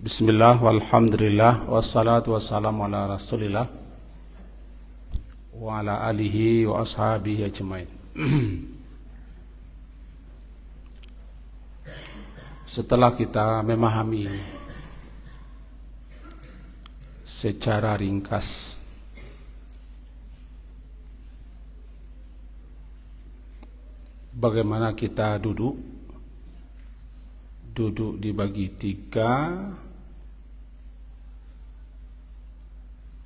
Bismillah, walhamdulillah, wassalatu wassalamu ala rasulillah wa ala alihi wa ashabihi ajmain. Setelah kita memahami secara ringkas bagaimana kita duduk dibagi tiga,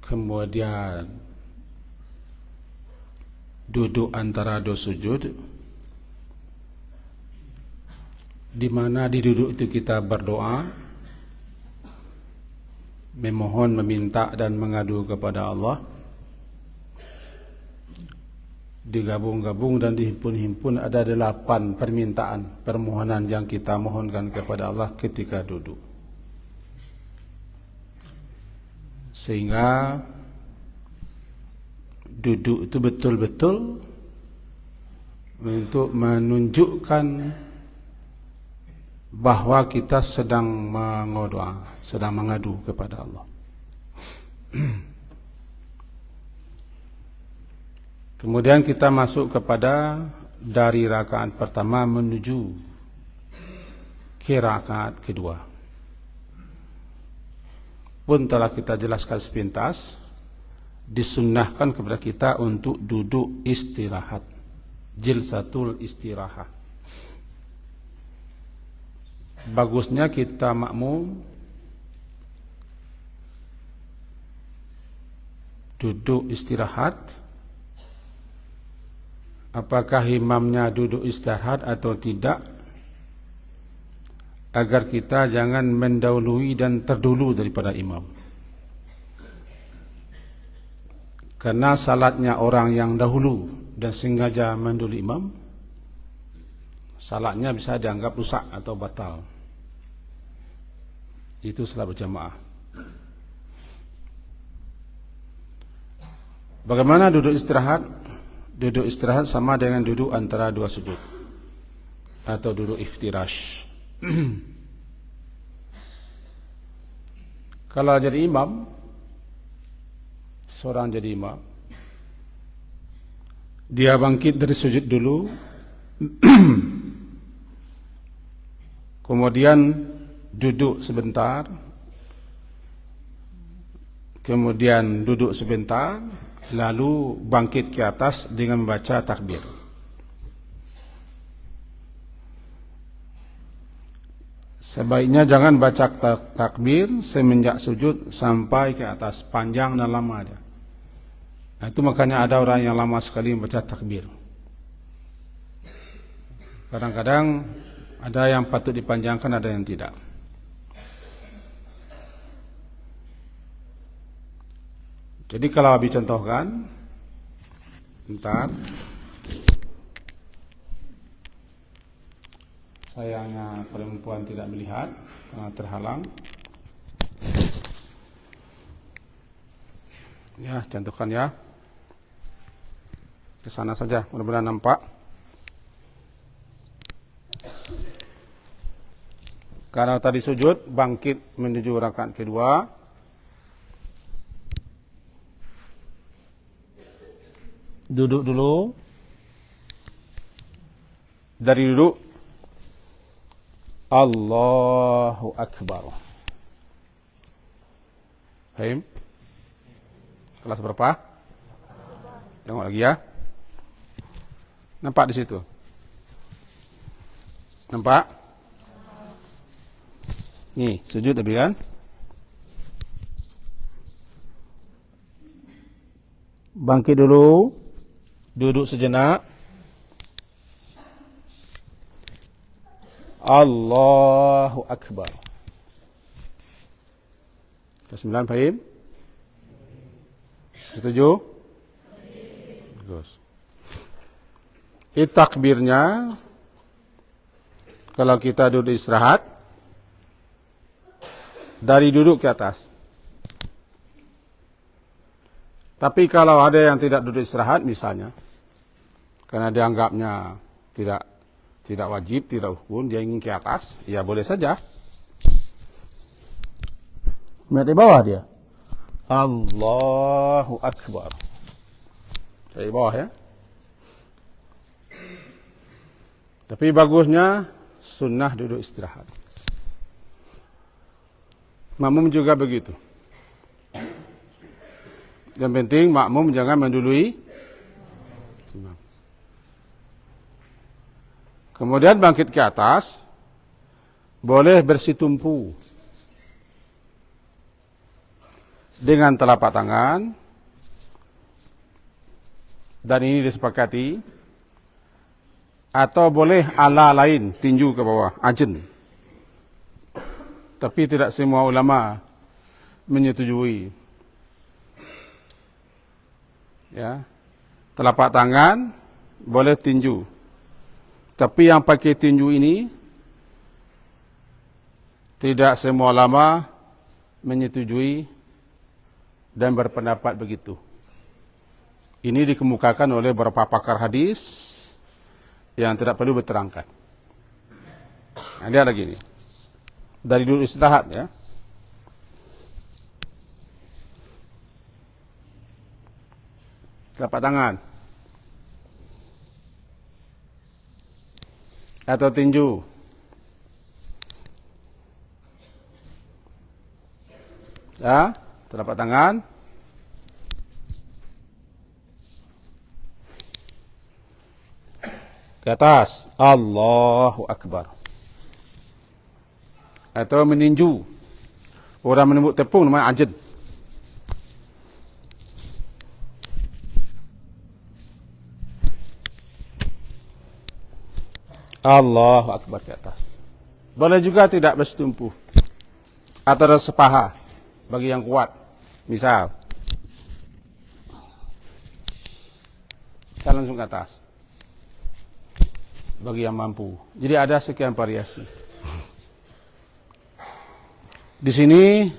kemudian duduk antara dua sujud, di mana di duduk itu kita berdoa, memohon, meminta dan mengadu kepada Allah, digabung-gabung dan dihimpun-himpun ada 8 permintaan, permohonan yang kita mohonkan kepada Allah ketika duduk. Sehingga duduk itu betul-betul untuk menunjukkan bahwa kita sedang mengodoa, sedang mengadu kepada Allah. Kemudian kita masuk kepada dari rakaat pertama menuju ke rakaat kedua. Pun telah kita jelaskan sepintas, disunnahkan kepada kita untuk duduk istirahat, jilsatul istirahah. Bagusnya kita makmum duduk istirahat. Apakah imamnya duduk istirahat atau tidak, agar kita jangan mendahului dan terdulu daripada imam. Karena salatnya orang yang dahulu dan sengaja mendahului imam, salatnya bisa dianggap rusak atau batal. Itu salat berjamaah. Bagaimana duduk istirahat? Duduk istirahat sama dengan duduk antara dua sujud atau duduk iftirash. Kalau jadi imam, seorang jadi imam, dia bangkit dari sujud dulu, kemudian duduk sebentar, kemudian duduk sebentar, lalu bangkit ke atas dengan membaca takbir. Sebaiknya jangan baca takbir semenjak sujud sampai ke atas, panjang dan lama dia. Nah, itu makanya ada orang yang lama sekali membaca takbir. Kadang-kadang ada yang patut dipanjangkan, ada yang tidak. Jadi kalau Abi contohkan, bentar, sayangnya perempuan tidak melihat karena terhalang. Ya, contohkan ya, ke sana saja, mudah-mudahan nampak. Karena tadi sujud, bangkit menuju rakaat kedua. Duduk dulu. Dari duduk, Allahu Akbar. Fahim? Kelas berapa? Tengok lagi ya. Nampak di situ? Nampak? Nih, sujud tadi kan? Bangkit dulu. Duduk sejenak. Allahu Akbar. Ke-9, fahim? Setuju? Bagus. Takbirnya, kalau kita duduk istirahat, dari duduk ke atas. Tapi kalau ada yang tidak duduk istirahat misalnya, karena dianggapnya tidak wajib, tidak hukum, dia ingin ke atas, ya boleh saja. Dari bawah dia. Allahu Akbar. Dari bawah ya. Tapi bagusnya sunnah duduk istirahat. Makmum juga begitu. Yang penting makmum jangan mendului imam. Kemudian bangkit ke atas, boleh bersitumpu dengan telapak tangan, dan ini disepakati, atau boleh ala lain, tinju ke bawah, ajen. Tapi tidak semua ulama menyetujui. Ya, telapak tangan boleh tinju. Tapi yang pakai tinju ini tidak semua ulama menyetujui dan berpendapat begitu. Ini dikemukakan oleh beberapa pakar hadis yang tidak perlu diterangkan. Nah, dia lagi ini. Dari dulu istirahat ya. Telapak tangan. Atau tinju. Ya, telapak tangan. Ke atas. Allahu Akbar. Atau meninju. Orang menembuk tepung namanya ajed. Allahu Akbar ke atas. Boleh juga tidak bersetumpu. Atau sepaha bagi yang kuat. Misal. Kita langsung ke atas. Bagi yang mampu. Jadi ada sekian variasi. Di sini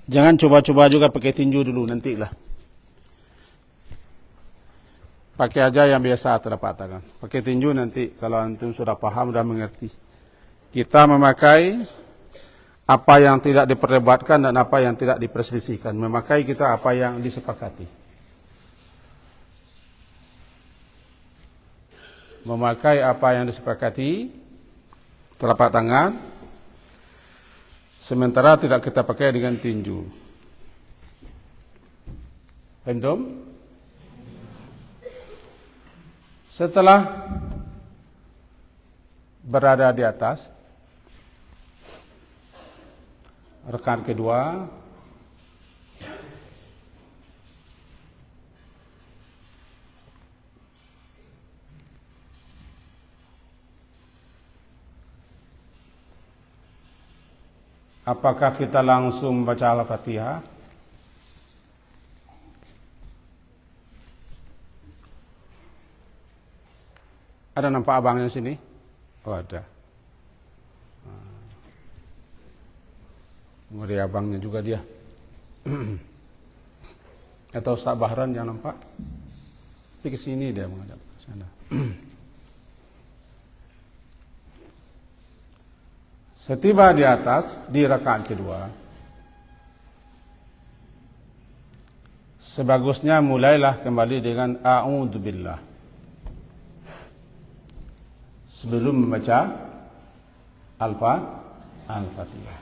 jangan coba-coba juga pakai tinju dulu, nantilah. Pakai aja yang biasa telapak tangan. Pakai tinju nanti kalau antum sudah paham, sudah mengerti. Kita memakai apa yang tidak diperdebatkan dan apa yang tidak diperselisihkan. Memakai kita apa yang disepakati. Memakai apa yang disepakati, telapak tangan. Sementara tidak kita pakai dengan tinju. Antum? Setelah berada di atas, rakaat kedua, apakah kita langsung baca Al-Fatihah? Ada nampak abangnya sini? Oh ada. Murid abangnya juga dia. Atau Ustaz Bahran yang nampak? Tapi ke sini dia menghadap ke sana. Setiba di atas, di rakaat kedua, sebagusnya mulailah kembali dengan A'udzubillah. Sebelum membaca Al-Fatihah.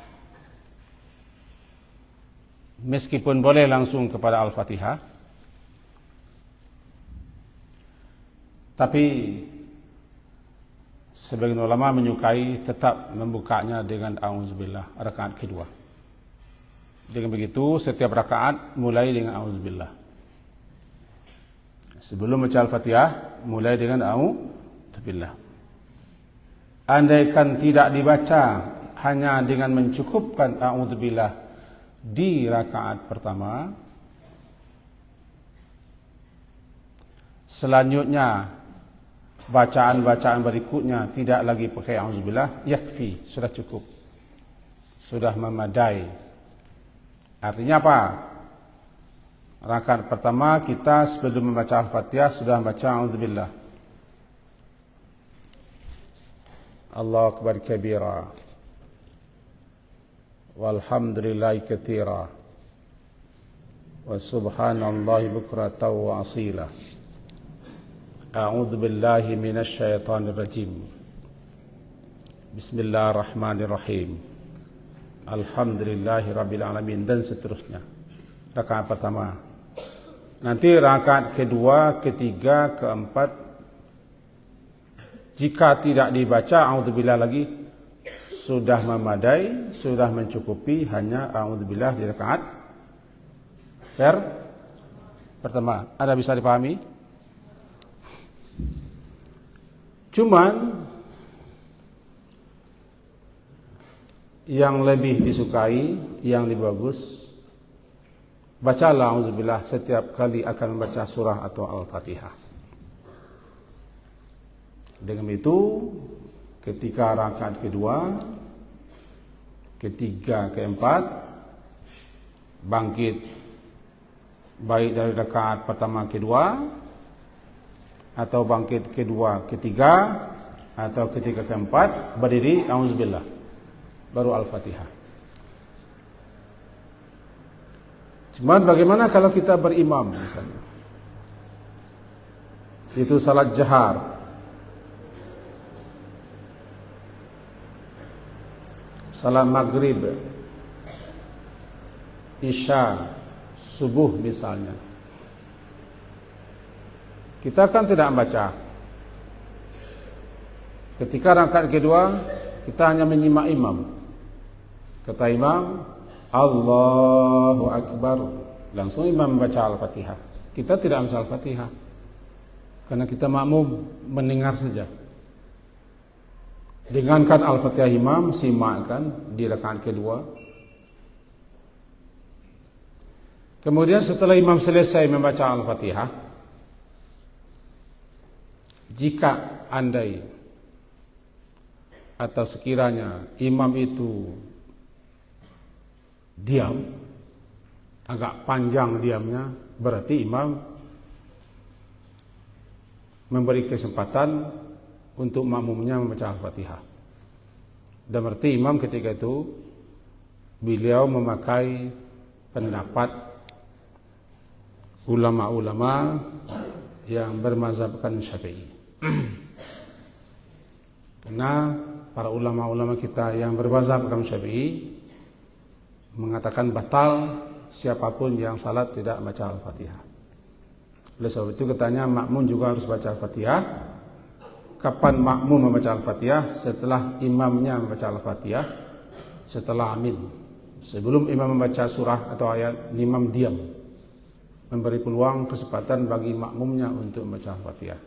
Meskipun boleh langsung kepada Al-Fatihah, tapi sebagian ulama menyukai tetap membukanya dengan A'udzubillah rakaat kedua. Dengan begitu setiap rakaat mulai dengan A'udzubillah. Sebelum baca Al-Fatihah mulai dengan A'udzubillah. Andaikan tidak dibaca hanya dengan mencukupkan A'udzubillah di rakaat pertama, selanjutnya bacaan-bacaan berikutnya tidak lagi pakai A'udzubillah, yakfi, sudah cukup, sudah memadai. Artinya apa? Rakaat pertama kita sebelum membaca Al-Fatihah sudah baca A'udzubillah. Allahu Akbar kabira walhamdulillahi katsira wa subhanallahi bukratan wa asila. A'udzu billahi minasy syaithanir rajim. Bismillahirrahmanirrahim. Alhamdulillahi rabbil alamin, dan seterusnya. Rakaat pertama. Nanti rakaat kedua, ketiga, keempat, jika tidak dibaca a'udzubillah lagi, sudah memadai, sudah mencukupi, hanya a'udzubillah di rakaat pertama. Ada bisa dipahami? Cuman yang lebih disukai, yang lebih bagus, bacalah auzubillah setiap kali akan membaca surah atau Al-Fatihah. Dengan itu, ketika rakaat kedua, ketiga, keempat, bangkit baik dari rakaat pertama kedua, atau bangkit kedua, ketiga, atau ketiga keempat, berdiri auzubillah. Baru Al-Fatihah. Cuman bagaimana kalau kita berimam misalnya? Itu salat jahar. Salat maghrib, isya, subuh misalnya. Kita kan tidak membaca. Ketika rakaat kedua, kita hanya menyimak imam. Kata imam, Allahu Akbar. Langsung imam membaca Al-Fatihah. Kita tidak membaca Al-Fatihah, karena kita makmum mendengar saja. Dengarkan Al-Fatihah imam, simakkan di rakaat kedua. Kemudian setelah imam selesai membaca Al-Fatihah, jika andai atau sekiranya imam itu diam, agak panjang diamnya, berarti imam memberi kesempatan untuk makmumnya membaca Al-Fatihah. Dan berarti imam ketika itu beliau memakai pendapat ulama-ulama yang bermazhabkan Syafi'i. Karena para ulama-ulama kita yang bermazhabkan Syafi'i mengatakan batal siapapun yang salat tidak baca Al-Fatihah. Oleh sebab itu katanya makmum juga harus baca Al-Fatihah. Kapan makmum membaca Al-Fatihah? Setelah imamnya membaca Al-Fatihah, setelah amin. Sebelum imam membaca surah atau ayat, imam diam, memberi peluang kesempatan bagi makmumnya untuk membaca Al-Fatihah.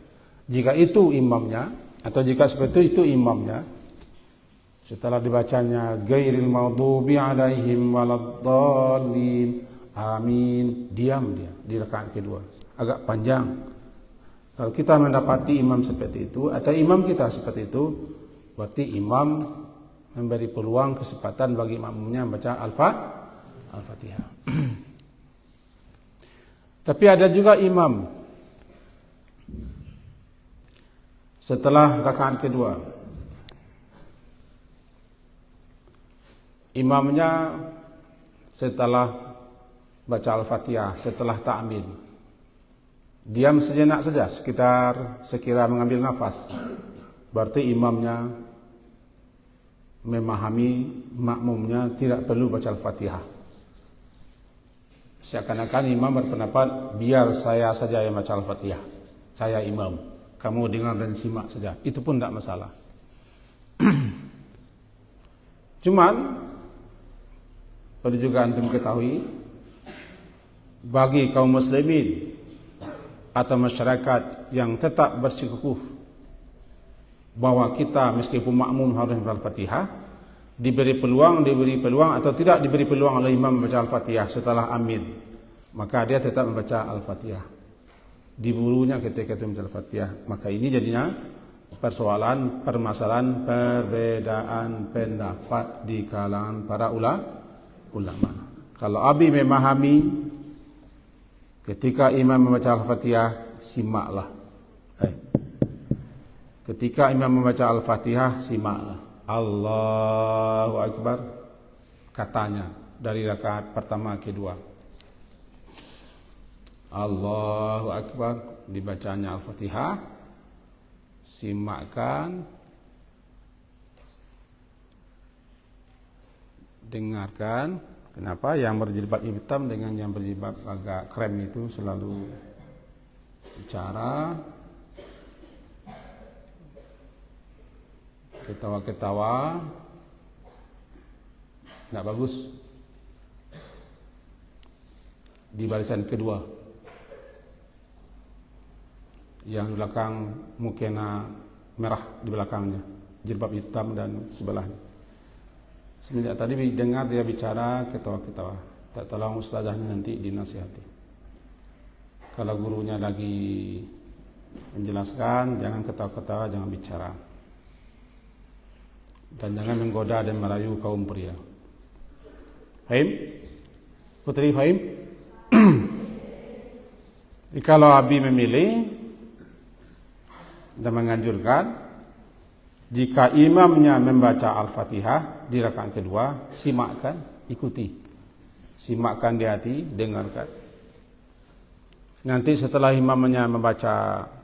Jika itu imamnya, atau jika seperti itu imamnya, setelah dibacanya ghairil maghdubi alaihim waladdallin, amin, diam dia di rakaat kedua. Agak panjang. Kalau kita mendapati imam seperti itu atau imam kita seperti itu, berarti imam memberi peluang kesempatan bagi makmumnya membaca Al-Fatihah. Tapi ada juga imam setelah rakaat kedua, imamnya setelah baca Al-Fatihah, setelah ta'min, diam sejenak saja, sekira mengambil nafas. Berarti imamnya memahami makmumnya tidak perlu baca Al-Fatihah. Seakan-akan imam berpendapat, biar saya saja yang baca Al-Fatihah, saya imam, kamu dengar dan simak saja, itu pun tidak masalah. Cuman perlu juga antum ketahui, bagi kaum muslimin atau masyarakat yang tetap bersikukuh bahwa kita meskipun makmum harus membaca Al-Fatihah, diberi peluang atau tidak diberi peluang oleh imam membaca Al-Fatihah setelah amin, maka dia tetap membaca Al-Fatihah. Diburunya ketika itu membaca Al-Fatihah. Maka ini jadinya permasalahan perbedaan pendapat di kalangan para ulama. Kalau abi memahami ketika imam membaca Al-Fatihah, simaklah. Ketika imam membaca Al-Fatihah, simaklah. Allahu Akbar. katanya dari rakaat pertama kedua. Allahu Akbar, dibacanya Al-Fatihah, simakkan, dengarkan. Kenapa yang berjilbab hitam dengan yang berjilbab agak krem itu selalu bicara, ketawa-ketawa, nggak bagus. Di barisan kedua, yang di belakang mukena merah di belakangnya, jilbab hitam dan sebelahnya. Semenjak tadi dengar dia bicara, ketawa-ketawa. Tak tolong ustazahnya nanti dinasihati. Kalau gurunya lagi menjelaskan, jangan ketawa-ketawa, jangan bicara. Dan jangan menggoda dan merayu kaum pria. Fahim? Putri fahim? Kalau Abi memilih dan menganjurkan, jika imamnya membaca Al-Fatihah di rakaat kedua, simakkan, ikuti. Simakkan di hati, dengarkan. Nanti setelah imamnya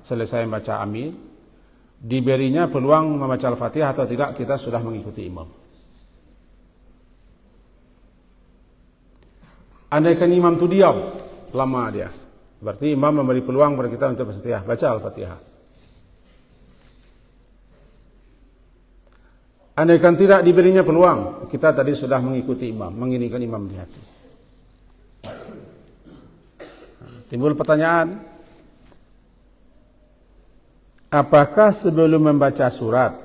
selesai membaca amin, diberinya peluang membaca Al-Fatihah atau tidak, kita sudah mengikuti imam. Andaikan imam itu diam, lama dia, berarti imam memberi peluang kepada kita untuk bersetia, baca Al-Fatihah. Andaikan tidak diberinya peluang, kita tadi sudah mengikuti imam, menginginkan imam di hati. Timbul pertanyaan, apakah sebelum membaca surat,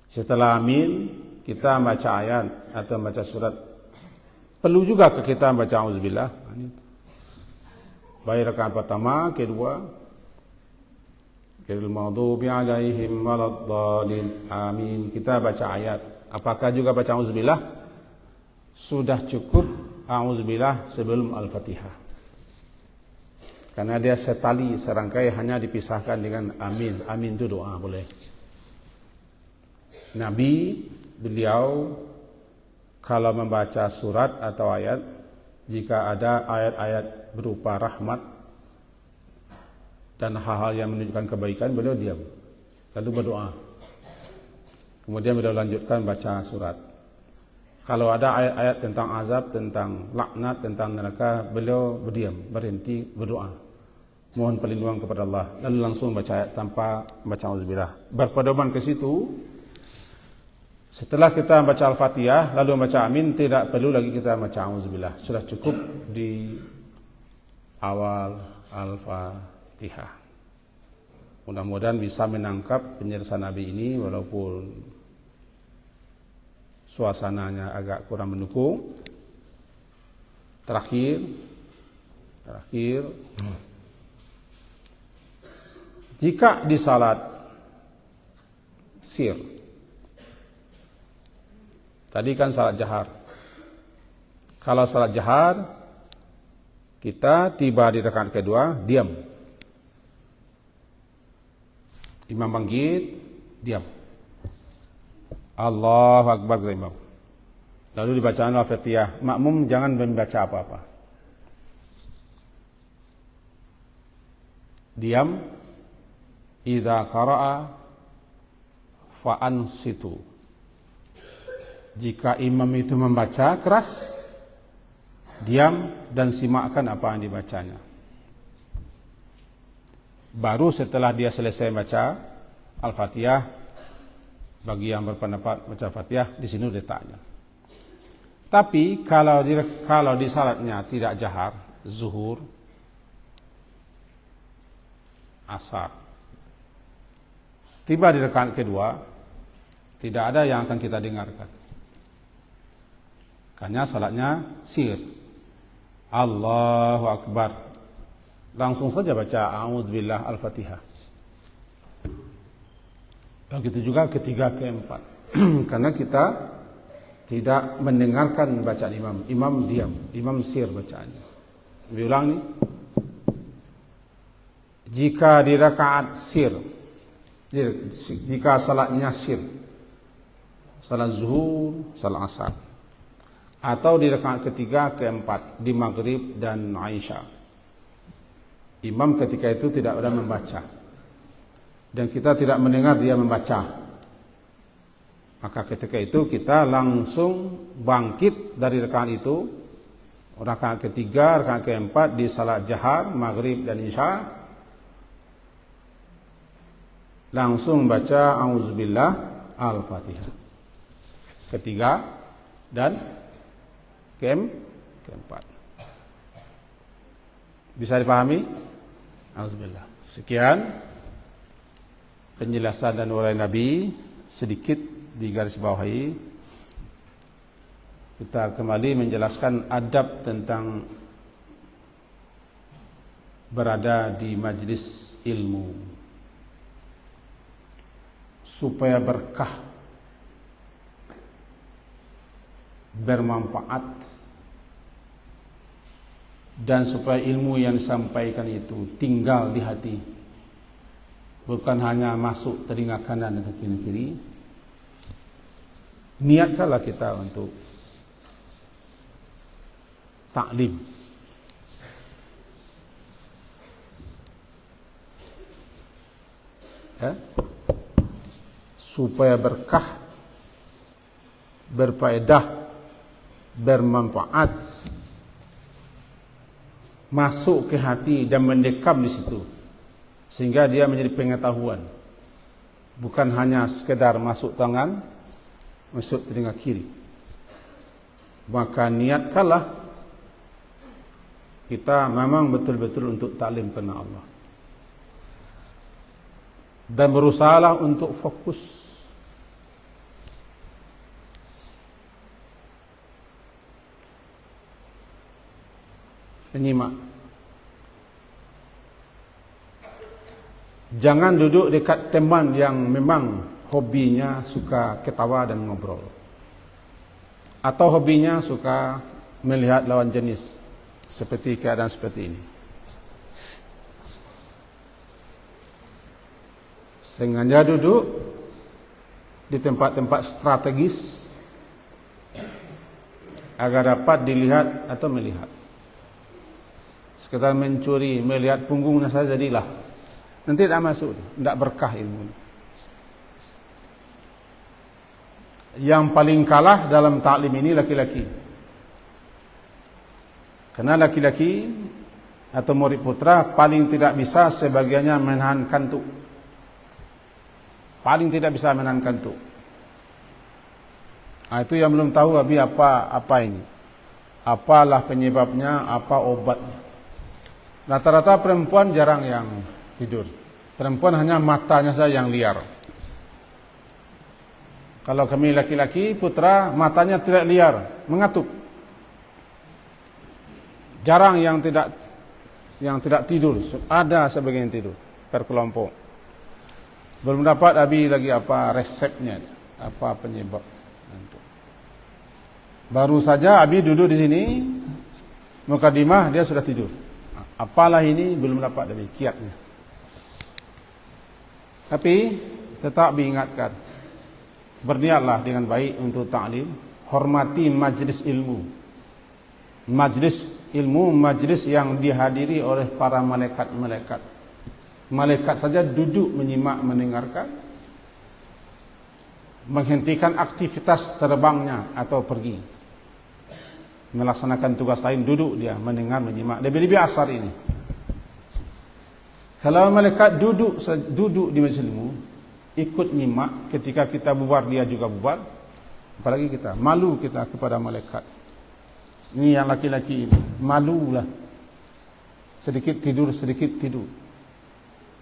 setelah amin, kita membaca ayat atau membaca surat, perlu juga ke kita membaca auzubillah? Baik rakaat pertama, kedua, Ghairil maghdubi alaihim waladdallin. Amin. Kita baca ayat. Apakah juga baca auzubillah? Sudah cukup auzubillah sebelum Al-Fatihah. Karena dia setali, serangkai, hanya dipisahkan dengan amin. Amin itu doa, boleh. Nabi, beliau kalau membaca surat atau ayat, jika ada ayat-ayat berupa rahmat dan hal-hal yang menunjukkan kebaikan, beliau diam, lalu berdoa. Kemudian beliau lanjutkan baca surat. Kalau ada ayat-ayat tentang azab, tentang laknat, tentang neraka, beliau berdiam, berhenti, berdoa, mohon perlindungan kepada Allah, lalu langsung baca ayat tanpa baca auzubillah. Berpedoman ke situ, setelah kita baca Al-Fatihah lalu baca amin, tidak perlu lagi kita baca auzubillah. Sudah cukup di awal Al-Fatihah. Mudah-mudahan bisa menangkap penjelasan Nabi ini, walaupun suasananya agak kurang mendukung. Terakhir, jika di salat sir, tadi kan salat jahar. Kalau salat jahar, kita tiba di rakaat kedua, diam. Imam bangkit, diam. Allahu Akbar kata imam. Lalu dibacaan Al-Fatihah. Makmum jangan membaca apa-apa. Diam. Idza qara'a fa'ansitu. Jika imam itu membaca keras, diam dan simakkan apa yang dibacanya. Baru setelah dia selesai baca Al-Fatihah, bagi yang berpendapat baca Fatihah, di sini letaknya. Tapi kalau di salatnya tidak jahar, zuhur, asar, tiba di rakaat kedua, tidak ada yang akan kita dengarkan. Karena salatnya sir. Allahu Akbar. Langsung saja baca a'udzubillah Al-Fatihah. Begitu juga ketiga, keempat. Karena kita tidak mendengarkan bacaan imam. Imam diam, imam sir bacaannya. Diulang nih. Jika di rakaat sir, jika salatnya sir, salat zuhur, salat asar. Atau di rakaat ketiga, keempat, di maghrib dan Aisyah. Imam ketika itu tidak ada membaca. Dan kita tidak mendengar dia membaca. Maka ketika itu kita langsung bangkit dari rakaat itu. Rakaat ketiga, rakaat keempat di salat jahar, maghrib dan isya. Langsung baca auzubillah al-Fatihah. Ketiga dan keempat. Bisa dipahami? Auzubillah. Sekian penjelasan dan uraian Nabi, sedikit digarisbawahi. Kita kembali menjelaskan adab tentang berada di majlis ilmu supaya berkah, bermanfaat, dan supaya ilmu yang disampaikan itu tinggal di hati, bukan hanya masuk telinga kanan dan kiri. Niatkanlah kita untuk taklim, supaya berkah, berfaedah, bermanfaat, masuk ke hati dan mendekam di situ, sehingga dia menjadi pengetahuan, bukan hanya sekedar masuk tangan, masuk telinga kiri. Maka niatkanlah kita memang betul-betul untuk taklim karena Allah, dan berusahalah untuk fokus. Menyimak. Jangan duduk dekat teman yang memang hobinya suka ketawa dan ngobrol, atau hobinya suka melihat lawan jenis, seperti keadaan seperti ini. Sengaja duduk di tempat-tempat strategis agar dapat dilihat atau melihat. Sekedar mencuri, melihat punggungnya saja jadilah. Nanti tidak masuk, tidak berkah ilmu. Yang paling kalah dalam taklim ini laki-laki. Karena laki-laki atau murid putra paling tidak bisa sebagiannya menahan kantuk. Paling tidak bisa menahan kantuk. Itu yang belum tahu Abi apa ini. Apalah penyebabnya, apa obatnya. Rata-rata perempuan jarang yang tidur. Perempuan hanya matanya saja yang liar. Kalau kami laki-laki, putra, matanya tidak liar, mengatuk. Jarang yang tidak tidur. Ada sebagian tidur per kelompok. Belum dapat Abi lagi apa resepnya, apa penyebab. Baru saja Abi duduk di sini, mukadimah dia sudah tidur. Apalah ini belum dapat dari kiatnya. Tapi tetap diingatkan, berniatlah dengan baik untuk ta'lim, hormati majlis ilmu. Majlis ilmu, majlis yang dihadiri oleh para malaikat-malaikat. Malaikat saja duduk menyimak, mendengarkan, menghentikan aktivitas terbangnya atau pergi, melaksanakan tugas lain, duduk dia mendengar, menyimak. Lebih-lebih asar ini. Kalau malaikat duduk di majlis ilmu, ikut nyimak, ketika kita bubar dia juga bubar. Apalagi kita, malu kita kepada malaikat. Ini yang laki-laki ini, malulah. Sedikit tidur,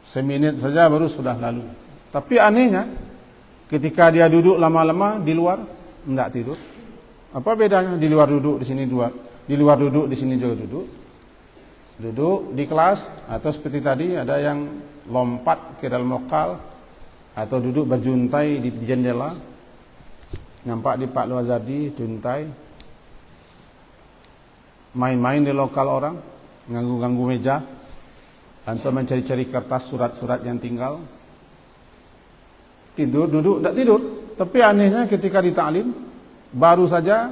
semenit saja baru sudah lalu. Tapi anehnya, ketika dia duduk lama-lama di luar, enggak tidur. Apa bedanya di luar duduk, di sini duduk, di luar duduk, di sini juga duduk. Duduk di kelas, atau seperti tadi ada yang lompat ke dalam lokal, atau duduk berjuntai di jendela. Nampak di Pak Luazardi, juntai. Main-main di lokal orang, ganggu-ganggu meja, atau mencari-cari kertas surat-surat yang tinggal. Tidur, duduk, tidak tidur. Tapi anehnya ketika di ta'lim, baru saja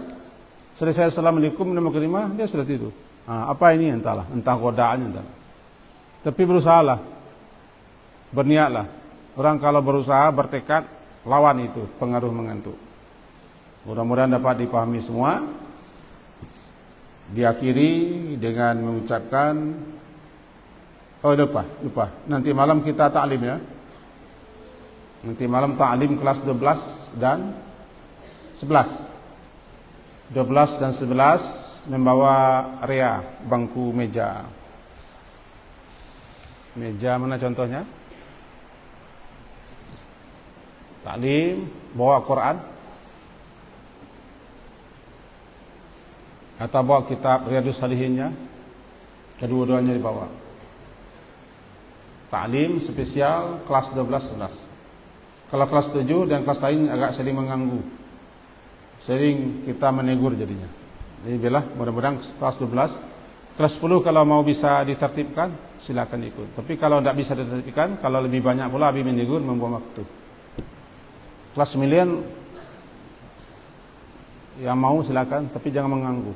selesai Assalamualaikum nama kelimah, dia sudah tidur. Apa ini entahlah, entah godaannya entahlah. Tapi berusahalah, berniatlah. Orang kalau berusaha, bertekad, lawan itu pengaruh mengantuk. Mudah-mudahan dapat dipahami semua. Diakhiri dengan mengucapkan, lupa. Nanti malam kita ta'lim ya. Nanti malam ta'lim kelas 12 dan 11. 12 dan 11 membawa rea, bangku meja. Meja mana contohnya? Ta'lim, bawa Quran. Atau bawa kitab Riyadhus Shalihinnya. Kedua-duanya dibawa. Ta'lim spesial kelas 12-11. Kalau kelas 7 dan kelas lain agak sering mengganggu. Sering kita menegur jadinya. Jadi bila mudah-mudahan kelas 12. Kelas 10 kalau mau bisa ditertibkan, silakan ikut. Tapi kalau tidak bisa ditertibkan, kalau lebih banyak pula habis menegur, membuang waktu. Kelas 9, yang mau silakan, tapi jangan mengganggu.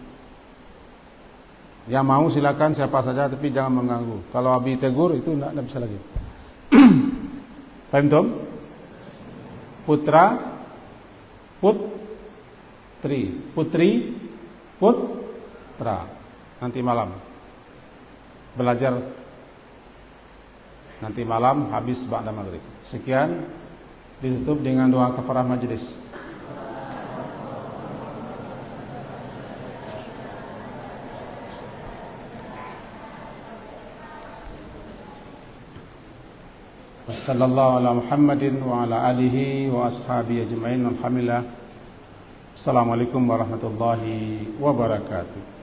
Yang mau silakan siapa saja, tapi jangan mengganggu. Kalau habis tegur, itu tidak bisa lagi. Paham Tom? Putra, putri, putra. Nanti malam belajar. Nanti malam habis ba'da maghrib. Sekian, ditutup dengan doa kafarah majelis. Wassallallahu ala Muhammadin wa ala alihi wa ashabihi ajma'in. Alhamdulillah. Assalamualaikum warahmatullahi wabarakatuh.